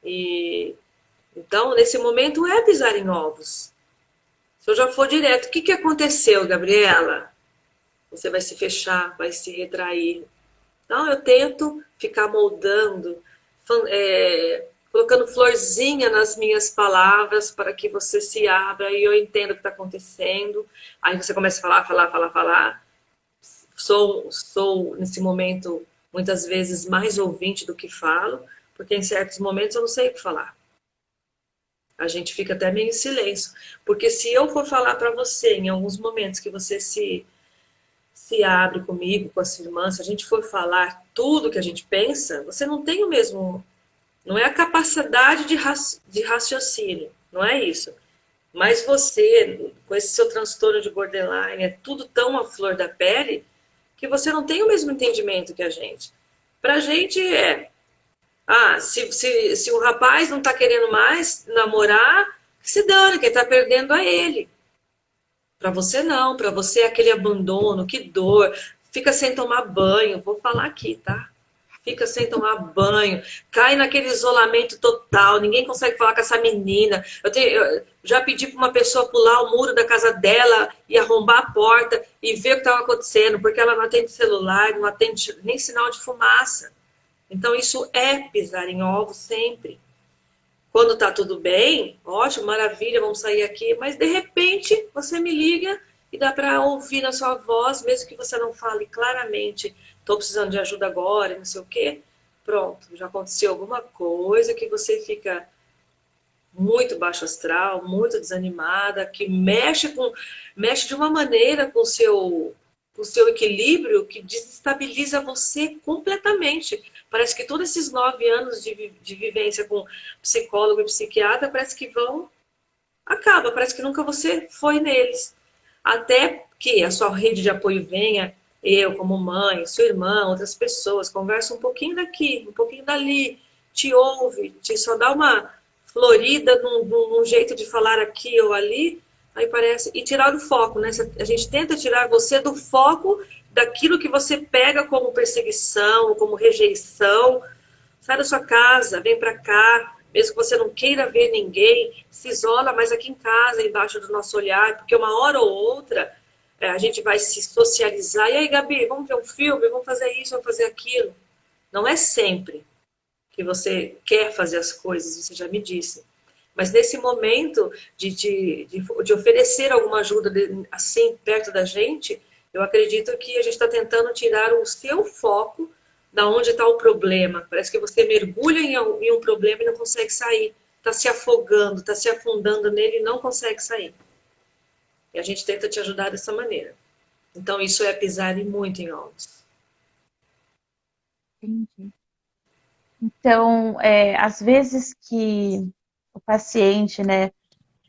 E Então, nesse momento, é pisar em ovos. Se eu já for direto, o que aconteceu, Gabriela? Você vai se fechar, vai se retrair. Então, eu tento ficar moldando, colocando florzinha nas minhas palavras para que você se abra e eu entenda o que está acontecendo. Aí você começa a falar. Sou, nesse momento, muitas vezes mais ouvinte do que falo, porque em certos momentos eu não sei o que falar. A gente fica até meio em silêncio. Porque se eu for falar para você, em alguns momentos que você se abre comigo, com a sua irmã, se a gente for falar tudo que a gente pensa, você não tem o mesmo. Não é a capacidade de raciocínio, não é isso. Mas você, com esse seu transtorno de borderline, é tudo tão à flor da pele que você não tem o mesmo entendimento que a gente. Pra gente é. Se o rapaz não tá querendo mais namorar, que se dane, quem tá perdendo é ele. Para você não, para você é aquele abandono, que dor. Fica sem tomar banho, vou falar aqui, tá? Fica sem tomar banho, cai naquele isolamento total, ninguém consegue falar com essa menina. Eu já pedi para uma pessoa pular o muro da casa dela e arrombar a porta e ver o que estava acontecendo, porque ela não atende celular, não atende nem sinal de fumaça. Então isso é pisar em ovos sempre. Quando tá tudo bem, ótimo, maravilha, vamos sair aqui. Mas de repente você me liga e dá para ouvir na sua voz, mesmo que você não fale claramente, estou precisando de ajuda agora, não sei o quê. Pronto, já aconteceu alguma coisa que você fica muito baixo astral, muito desanimada, que mexe de uma maneira com o seu equilíbrio que desestabiliza você completamente. Parece que todos esses 9 anos de vivência com psicólogo e psiquiatra parece que acaba, parece que nunca você foi neles. Até que a sua rede de apoio venha, eu como mãe, sua irmã, outras pessoas, conversa um pouquinho daqui, um pouquinho dali, te ouve, te só dá uma florida num jeito de falar aqui ou ali, aí parece, e tirar o foco, né? A gente tenta tirar você do foco daquilo que você pega como perseguição, como rejeição. Sai da sua casa, vem para cá, mesmo que você não queira ver ninguém, se isola mais aqui em casa, embaixo do nosso olhar, porque uma hora ou outra a gente vai se socializar. E aí, Gabi, vamos ver um filme, vamos fazer isso, vamos fazer aquilo. Não é sempre que você quer fazer as coisas, você já me disse. Mas nesse momento de oferecer alguma ajuda assim perto da gente, eu acredito que a gente está tentando tirar o seu foco da onde está o problema. Parece que você mergulha em um problema e não consegue sair. Está se afogando, está se afundando nele e não consegue sair. E a gente tenta te ajudar dessa maneira. Então isso é pisar muito em ovos. Entendi. Então, às vezes que o paciente, né,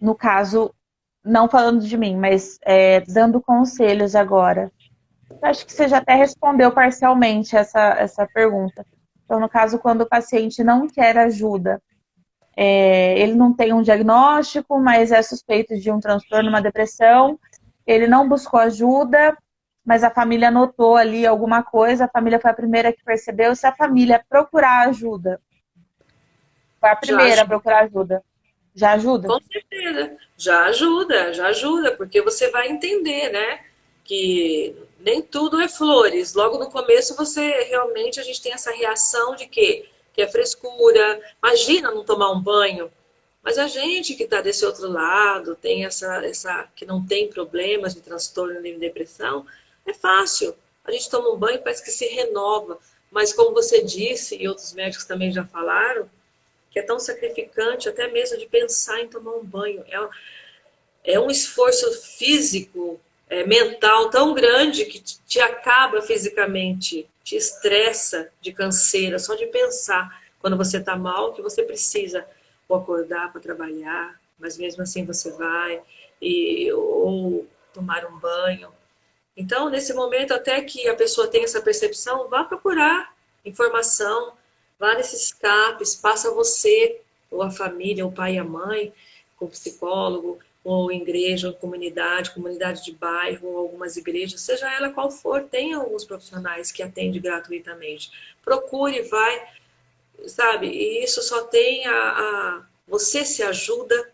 no caso, não falando de mim, mas dando conselhos agora, acho que você já até respondeu parcialmente essa pergunta. Então, no caso, quando o paciente não quer ajuda, ele não tem um diagnóstico, mas é suspeito de um transtorno, uma depressão, ele não buscou ajuda, mas a família notou ali alguma coisa, a família foi a primeira que percebeu. Se a família procurar ajuda, foi a primeira a procurar ajuda, já ajuda? Com certeza, já ajuda, porque você vai entender, né, que nem tudo é flores. Logo no começo a gente tem essa reação de quê? Que é frescura. Imagina não tomar um banho. Mas a gente que está desse outro lado, tem que não tem problemas de transtorno nem de depressão, é fácil. A gente toma um banho e parece que se renova. Mas como você disse, e outros médicos também já falaram, que é tão sacrificante até mesmo de pensar em tomar um banho. É um esforço físico, mental tão grande que te acaba fisicamente, te estressa de canseira, só de pensar quando você está mal, que você precisa ou acordar para trabalhar, mas mesmo assim você vai, ou tomar um banho. Então, nesse momento, até que a pessoa tenha essa percepção, vá procurar informação, vá nesses escapes, passa você, ou a família, o pai e a mãe, com o psicólogo, ou igreja, ou comunidade de bairro, ou algumas igrejas, seja ela qual for, tem alguns profissionais que atendem gratuitamente. Procure, vai, sabe? E isso só tem você se ajuda,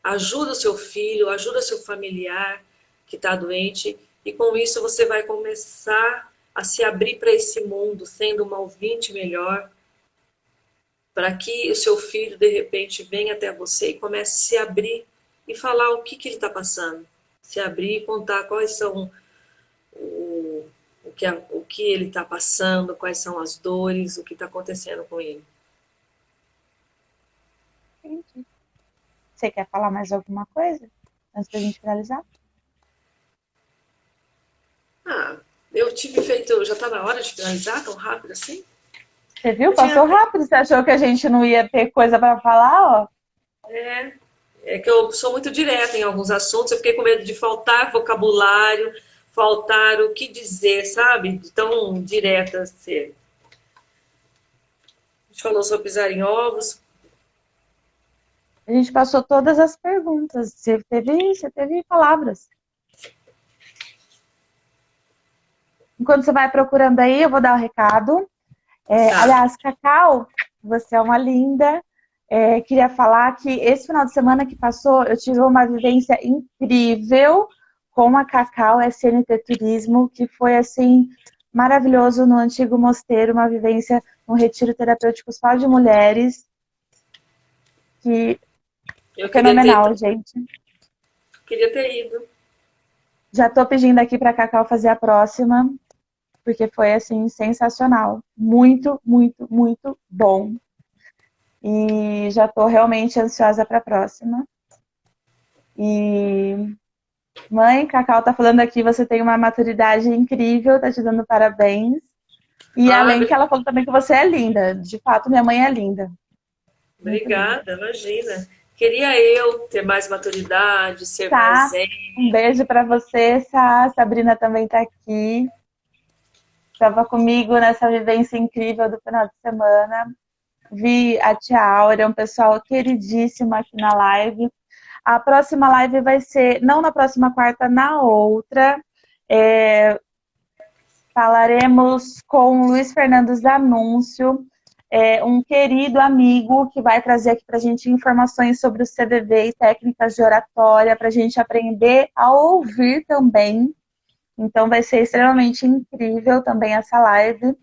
ajuda o seu filho, ajuda o seu familiar que está doente, e com isso você vai começar a se abrir para esse mundo, sendo uma ouvinte melhor, para que o seu filho, de repente, venha até você e comece a se abrir e falar o que ele está passando. Se abrir e contar quais são o que ele está passando, quais são as dores, o que está acontecendo com ele. Entendi. Você quer falar mais alguma coisa antes da gente finalizar? Eu tive feito, já está na hora de finalizar tão rápido assim? Você viu? Passou rápido. Você achou que a gente não ia ter coisa para falar, ó? É que eu sou muito direta em alguns assuntos, eu fiquei com medo de faltar vocabulário, faltar o que dizer, sabe? De tão direta ser. A gente falou sobre pisar em ovos. A gente passou todas as perguntas. Você teve palavras. Enquanto você vai procurando aí, eu vou dar o recado. Tá. Aliás, Cacau, você é uma linda. Queria falar que esse final de semana que passou, eu tive uma vivência incrível com a Cacau SNT Turismo, que foi, assim, maravilhoso no antigo mosteiro, uma vivência, um retiro terapêutico só de mulheres, que fenomenal, gente. Queria ter ido. Já tô pedindo aqui para a Cacau fazer a próxima, porque foi, assim, sensacional. Muito, muito, muito bom. E já tô realmente ansiosa para a próxima. E... Mãe, Cacau tá falando aqui, você tem uma maturidade incrível, tá te dando parabéns. E além que ela falou também que você é linda. De fato, minha mãe é linda. Obrigada, imagina. Queria eu ter mais maturidade, ser mais zen. Um beijo para você, Sá. Sabrina também tá aqui. Estava comigo nessa vivência incrível do final de semana. Vi a tia Áurea, um pessoal queridíssimo aqui na live. A próxima live vai ser, não na próxima quarta, na outra. Falaremos com o Luiz Fernando Zanúncio, um querido amigo que vai trazer aqui para a gente informações sobre o CVV e técnicas de oratória, para a gente aprender a ouvir também. Então vai ser extremamente incrível também essa live.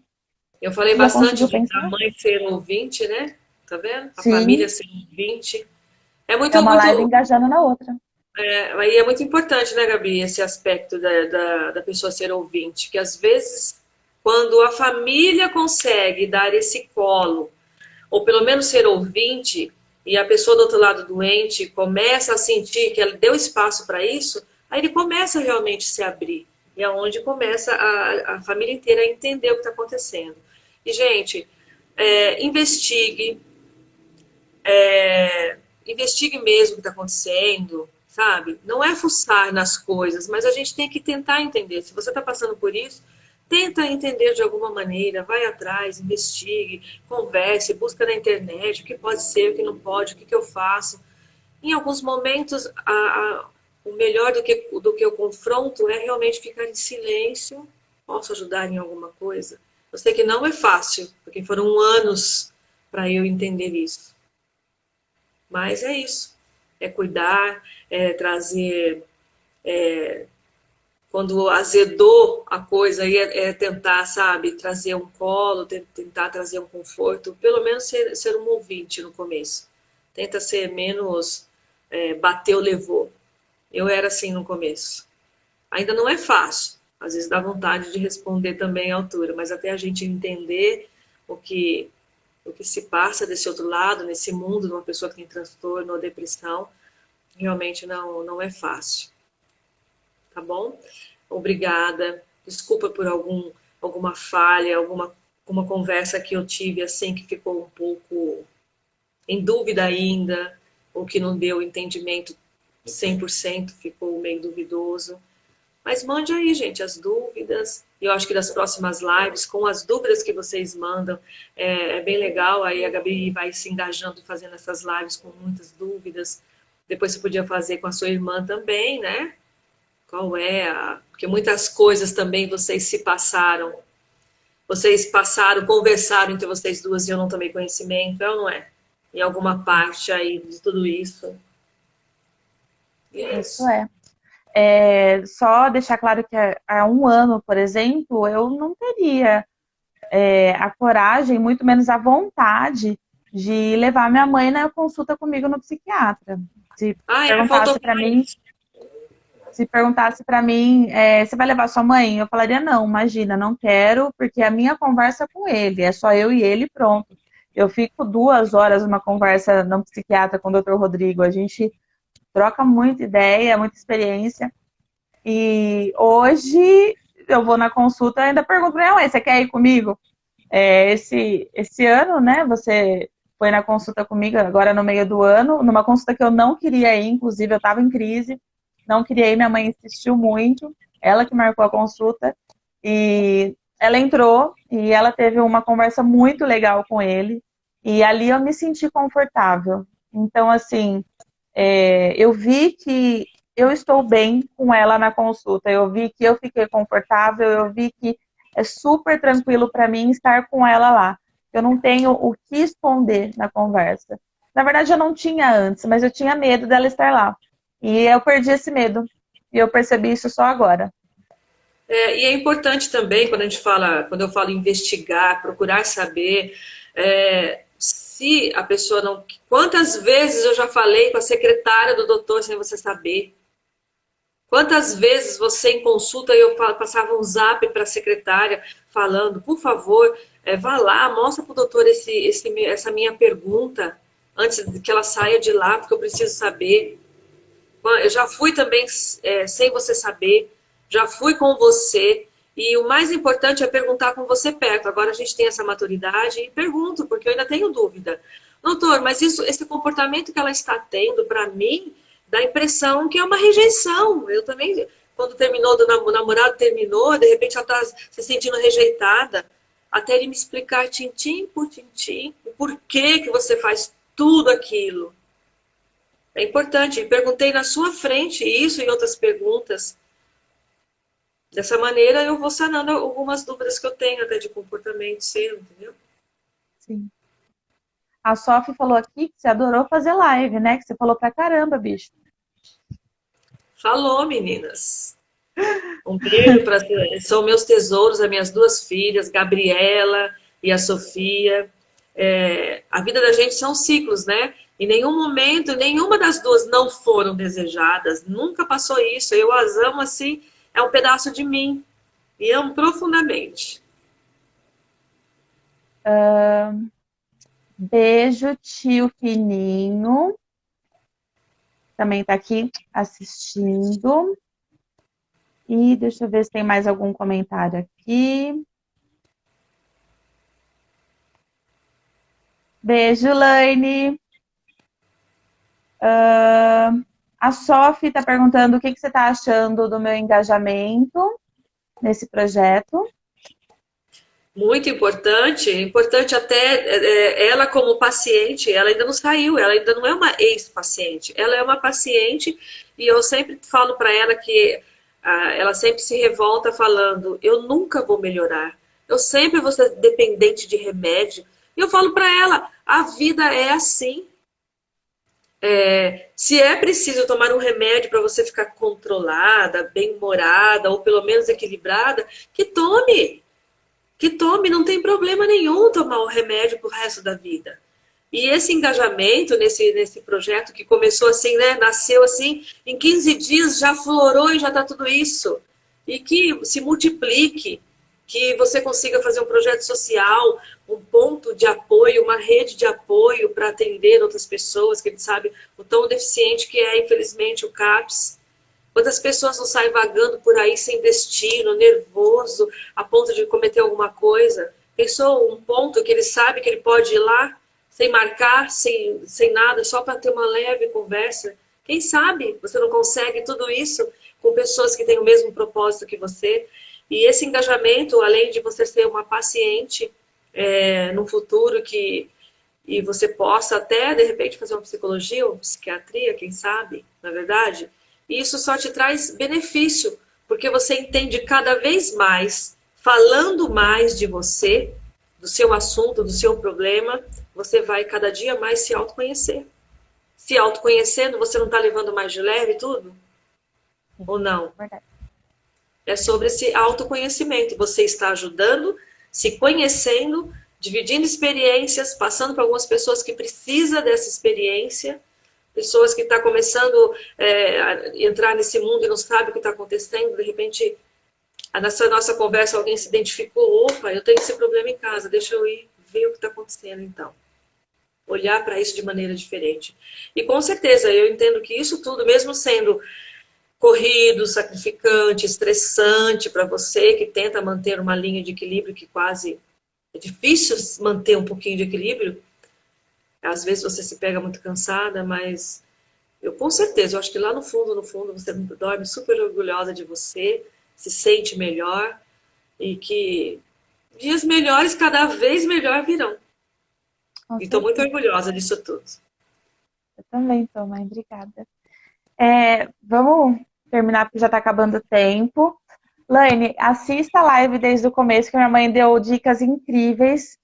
Eu falei bastante da mãe ser ouvinte, né? Tá vendo? A família ser ouvinte. É uma live engajando na outra. Aí é muito importante, né, Gabi, esse aspecto da pessoa ser ouvinte, que às vezes, quando a família consegue dar esse colo, ou pelo menos ser ouvinte, e a pessoa do outro lado doente começa a sentir que ela deu espaço para isso, aí ele começa realmente a se abrir. E é onde começa a família inteira a entender o que está acontecendo. E, gente, investigue mesmo o que está acontecendo, sabe? Não é fuçar nas coisas, mas a gente tem que tentar entender. Se você está passando por isso, tenta entender de alguma maneira, vai atrás, investigue, converse, busca na internet o que pode ser, o que não pode, o que eu faço. Em alguns momentos, o melhor do que o confronto é realmente ficar em silêncio. Posso ajudar em alguma coisa? Eu sei que não é fácil, porque foram anos para eu entender isso. Mas é isso. É cuidar, é trazer... quando azedou a coisa, é tentar, sabe, trazer um colo, tentar trazer um conforto, pelo menos ser um ouvinte no começo. Tenta ser menos bateu, levou. Eu era assim no começo. Ainda não é fácil, às vezes dá vontade de responder também à altura, mas até a gente entender o que se passa desse outro lado, nesse mundo de uma pessoa que tem transtorno ou depressão, realmente não é fácil. Tá bom? Obrigada. Desculpa por alguma falha, alguma conversa que eu tive assim que ficou um pouco em dúvida ainda, ou que não deu entendimento 100%, ficou meio duvidoso. Mas mande aí, gente, as dúvidas. E eu acho que das próximas lives, com as dúvidas que vocês mandam, é bem legal. Aí a Gabi vai se engajando, fazendo essas lives com muitas dúvidas. Depois você podia fazer com a sua irmã também, né? Porque muitas coisas também vocês se passaram. Vocês passaram, conversaram entre vocês duas e eu não tomei conhecimento, é ou não é? em alguma parte aí de tudo isso. E é Isso isso. Só deixar claro que há um ano, por exemplo, eu não teria a coragem, muito menos a vontade de levar minha mãe na consulta comigo no psiquiatra. Se Ah, é, faltou perguntasse para mim, mais. se perguntasse para mim, você vai levar sua mãe? Eu falaria, não, imagina, não quero, porque a minha conversa é com ele, é só eu e ele, pronto. Eu fico 2 horas numa conversa no psiquiatra com o Dr. Rodrigo, a gente troca muita ideia, muita experiência. E hoje eu vou na consulta e ainda pergunto para minha mãe, você quer ir comigo? Esse ano, né, você foi na consulta comigo agora no meio do ano, numa consulta que eu não queria ir, inclusive eu estava em crise, não queria ir, minha mãe insistiu muito, ela que marcou a consulta, e ela entrou e ela teve uma conversa muito legal com ele, e ali eu me senti confortável. Então, assim, eu vi que eu estou bem com ela na consulta, eu vi que eu fiquei confortável, eu vi que é super tranquilo para mim estar com ela lá. Eu não tenho o que esconder na conversa. Na verdade, eu não tinha antes, mas eu tinha medo dela estar lá. E eu perdi esse medo. E eu percebi isso só agora. E é importante também, quando eu falo investigar, procurar saber, se a pessoa não. Quantas vezes eu já falei com a secretária do doutor sem você saber? Quantas vezes você em consulta eu passava um zap para a secretária falando, por favor, vá lá, mostra para o doutor essa minha pergunta antes que ela saia de lá, porque eu preciso saber. Eu já fui também sem você saber, já fui com você. E o mais importante é perguntar com você perto. Agora a gente tem essa maturidade e pergunto, porque eu ainda tenho dúvida. Doutor, mas esse comportamento que ela está tendo, para mim, dá a impressão que é uma rejeição. Eu também, quando terminou, o namorado terminou, de repente ela está se sentindo rejeitada. Até ele me explicar, tintim por tintim, o porquê que você faz tudo aquilo. É importante. Perguntei na sua frente isso e outras perguntas. Dessa maneira eu vou sanando algumas dúvidas que eu tenho até de comportamento seu, entendeu? Sim. A Sophie falou aqui que você adorou fazer live, né? Que você falou pra caramba, bicho. Falou, meninas. Um beijo para são meus tesouros, as minhas duas filhas, Gabriela e a Sofia. A vida da gente são ciclos, né? Em nenhum momento, nenhuma das duas não foram desejadas. Nunca passou isso. Eu as amo assim, é um pedaço de mim. E amo profundamente. Beijo, tio Fininho. Também tá aqui assistindo. E deixa eu ver se tem mais algum comentário aqui. Beijo, Laine. A Sophie está perguntando o que você está achando do meu engajamento nesse projeto. Muito importante até ela como paciente, ela ainda não saiu, ela ainda não é uma ex-paciente, ela é uma paciente e eu sempre falo para ela que ela sempre se revolta falando, eu nunca vou melhorar, eu sempre vou ser dependente de remédio. E eu falo para ela, a vida é assim. Se é preciso tomar um remédio para você ficar controlada, bem-humorada ou pelo menos equilibrada, que tome. Que tome, não tem problema nenhum tomar o remédio pro resto da vida. E esse engajamento nesse projeto que começou assim, né, nasceu assim, em 15 dias já florou e já está tudo isso. E que se multiplique, que você consiga fazer um projeto social, um ponto de apoio, uma rede de apoio para atender outras pessoas, que a gente sabe o tão deficiente que é, infelizmente, o CAPS. Quantas pessoas não saem vagando por aí sem destino, nervoso, a ponto de cometer alguma coisa? Pensou um ponto que ele sabe que ele pode ir lá, sem marcar, sem nada, só para ter uma leve conversa? Quem sabe você não consegue tudo isso com pessoas que têm o mesmo propósito que você? E esse engajamento, além de você ser uma paciente no futuro e você possa até, de repente, fazer uma psicologia ou psiquiatria, quem sabe, na verdade, e isso só te traz benefício, porque você entende cada vez mais, falando mais de você, do seu assunto, do seu problema, você vai cada dia mais se autoconhecer. Se autoconhecendo, você não está levando mais de leve tudo? Ou não? Verdade. É sobre esse autoconhecimento. Você está ajudando, se conhecendo, dividindo experiências, passando para algumas pessoas que precisam dessa experiência, pessoas que estão começando a entrar nesse mundo e não sabem o que está acontecendo, de repente, nessa nossa conversa, alguém se identificou, opa, eu tenho esse problema em casa, deixa eu ir ver o que está acontecendo então. Olhar para isso de maneira diferente. E com certeza, eu entendo que isso tudo, mesmo sendo corrido, sacrificante, estressante para você que tenta manter uma linha de equilíbrio que quase é difícil manter um pouquinho de equilíbrio. Às vezes você se pega muito cansada, mas eu com certeza, eu acho que lá no fundo, você dorme super orgulhosa de você, se sente melhor e que dias melhores cada vez melhor virão. E estou muito orgulhosa disso tudo. Eu também tô, mãe. Obrigada. Vamos terminar porque já está acabando o tempo. Laine, assista a live desde o começo, que minha mãe deu dicas incríveis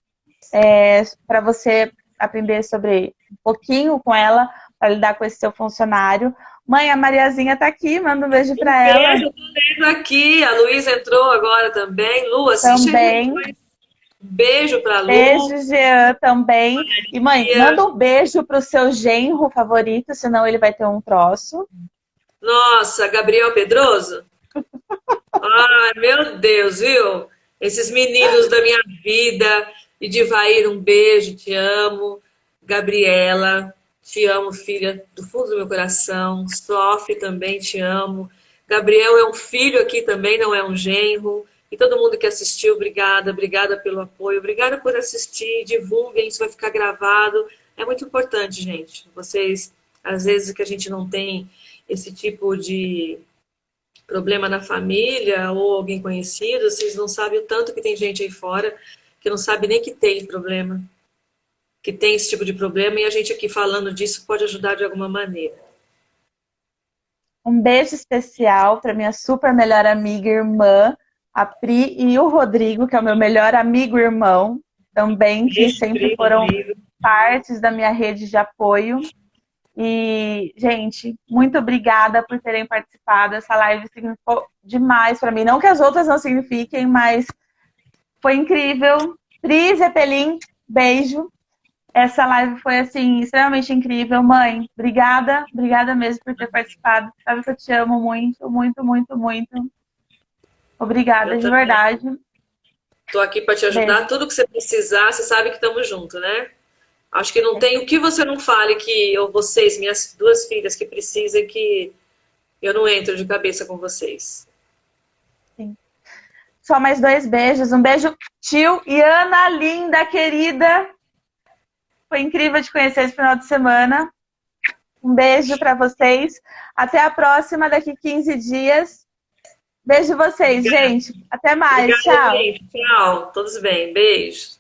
para você aprender sobre um pouquinho com ela, para lidar com esse seu funcionário. Mãe, a Mariazinha está aqui, manda um beijo para ela. Beijo, tô vendo aqui. A Luísa entrou agora também. Lu, assiste também. Beijo para Lu. Beijo, Jean, também. E, mãe, manda um beijo pro seu genro favorito, senão ele vai ter um troço. Nossa, Gabriel Pedroso? Ai, meu Deus, viu? Esses meninos da minha vida. E Divair, um beijo, te amo. Gabriela, te amo, filha, do fundo do meu coração. Sofre também, te amo. Gabriel é um filho aqui também, não é um genro. E todo mundo que assistiu, obrigada, obrigada pelo apoio, obrigada por assistir, divulguem, isso vai ficar gravado. É muito importante, gente. Vocês, às vezes que a gente não tem esse tipo de problema na família ou alguém conhecido, vocês não sabem o tanto que tem gente aí fora que não sabe nem que tem problema, que tem esse tipo de problema, e a gente aqui falando disso pode ajudar de alguma maneira. Um beijo especial para minha super melhor amiga e irmã, a Pri, e o Rodrigo, que é o meu melhor amigo e irmão, também, que sempre foram partes da minha rede de apoio. E, gente, muito obrigada por terem participado. Essa live significou demais para mim. Não que as outras não signifiquem, mas foi incrível. Pri, Zeppelin, beijo. Essa live foi, assim, extremamente incrível. Mãe, obrigada. Obrigada mesmo por ter participado. Sabe que eu te amo muito, muito, muito, muito. Obrigada, de verdade. Estou aqui para te ajudar. Beijo. Tudo que você precisar, você sabe que estamos juntos, né? Acho que não tem o que você não fale que ou vocês, minhas duas filhas, que precisem, que eu não entro de cabeça com vocês. Sim. Só mais 2 beijos. Um beijo, tio e Ana, linda, querida. Foi incrível te conhecer esse final de semana. Um beijo para vocês. Até a próxima, daqui 15 dias. Beijo vocês, gente. Até mais. Obrigada, tchau. Gente. Tchau. Todos bem. Beijo.